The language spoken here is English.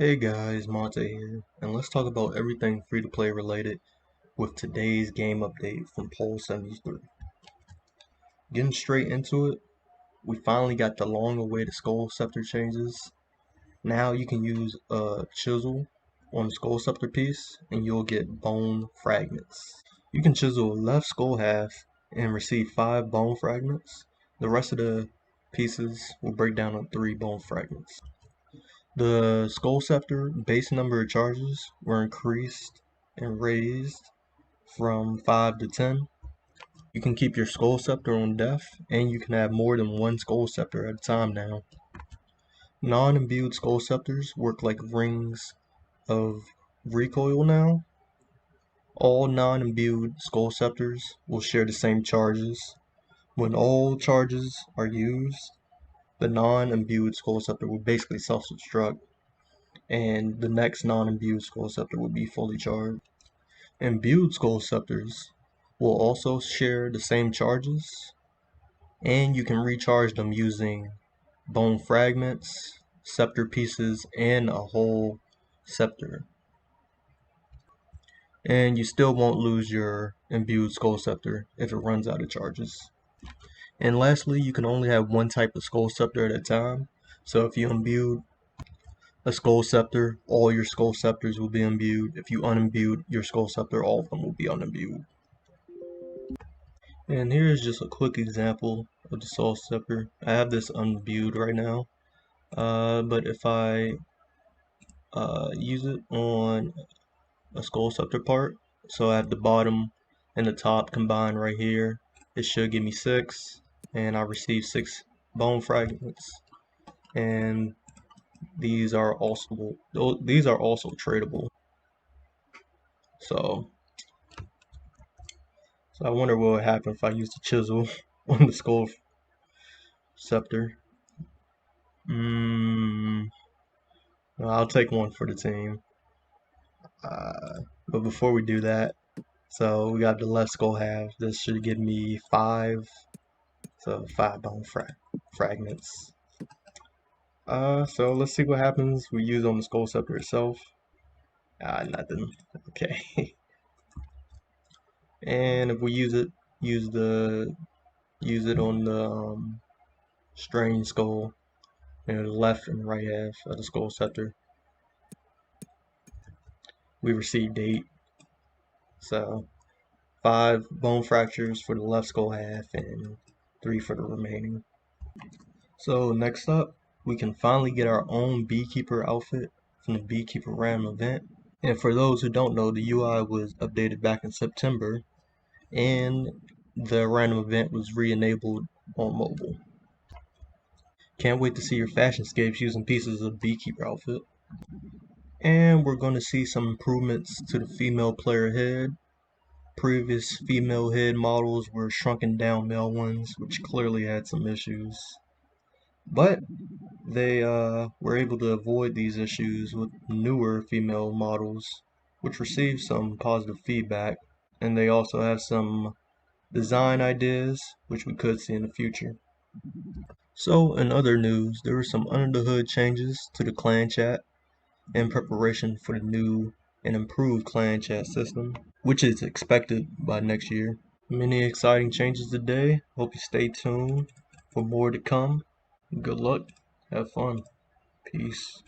Hey guys, Montae here, and let's talk about everything free-to-play related with today's game update from Poll 73. Getting straight into it, we finally got the long-awaited Skull Scepter changes. Now you can use a chisel on the Skull Scepter piece, and you'll get bone fragments. You can chisel a left skull half and receive 5 bone fragments. The rest of the pieces will break down to 3 bone fragments. The Skull Scepter base number of charges were increased and raised from 5 to 10. You can keep your Skull Scepter on death, and you can have more than one Skull Scepter at a time now. Non-imbued Skull Scepters work like rings of recoil now. All non-imbued Skull Scepters will share the same charges. When all charges are used, the non-imbued Skull Scepter will basically self-destruct, and the next non-imbued Skull Scepter will be fully charged. Imbued Skull Scepters will also share the same charges, and you can recharge them using bone fragments, scepter pieces, and a whole scepter. And you still won't lose your imbued Skull Scepter if it runs out of charges. And lastly, you can only have one type of Skull Scepter at a time. So if you imbued a Skull Scepter, all your Skull Scepters will be imbued. If you unimbued your Skull Scepter, all of them will be unimbued. And here's just a quick example of the Skull Scepter. I have this unimbued right now, but if I use it on a Skull Scepter part, so I have the bottom and the top combined right here, it should give me 6, and I receive 6 bone fragments. And these are also tradable. So I wonder what would happen if I used a chisel on the Skull Scepter. Well, I'll take one for the team. But before we do that, so we got the left skull half. This should give me 5. So 5 bone fragments. So let's see what happens we use on the Skull Scepter itself. Nothing. Okay. And if we use it on the strange skull, the left and right half of the Skull Scepter, we received 8. So 5 bone fractures for the left skull half and 3 for the remaining. So next up, we can finally get our own Beekeeper outfit from the Beekeeper random event. And for those who don't know, the UI was updated back in September, and the random event was re-enabled on mobile. Can't wait to see your fashionscapes using pieces of Beekeeper outfit. And we're going to see some improvements to the female player head. Previous female head models were shrunken down male ones, which clearly had some issues. But they were able to avoid these issues with newer female models, which received some positive feedback. And they also have some design ideas, which we could see in the future. So, in other news, there were some under the hood changes to the clan chat in preparation for the new and improved clan chat system, which is expected by next year. Many exciting changes today. Hope you stay tuned for more to come. Good luck. Have fun. Peace.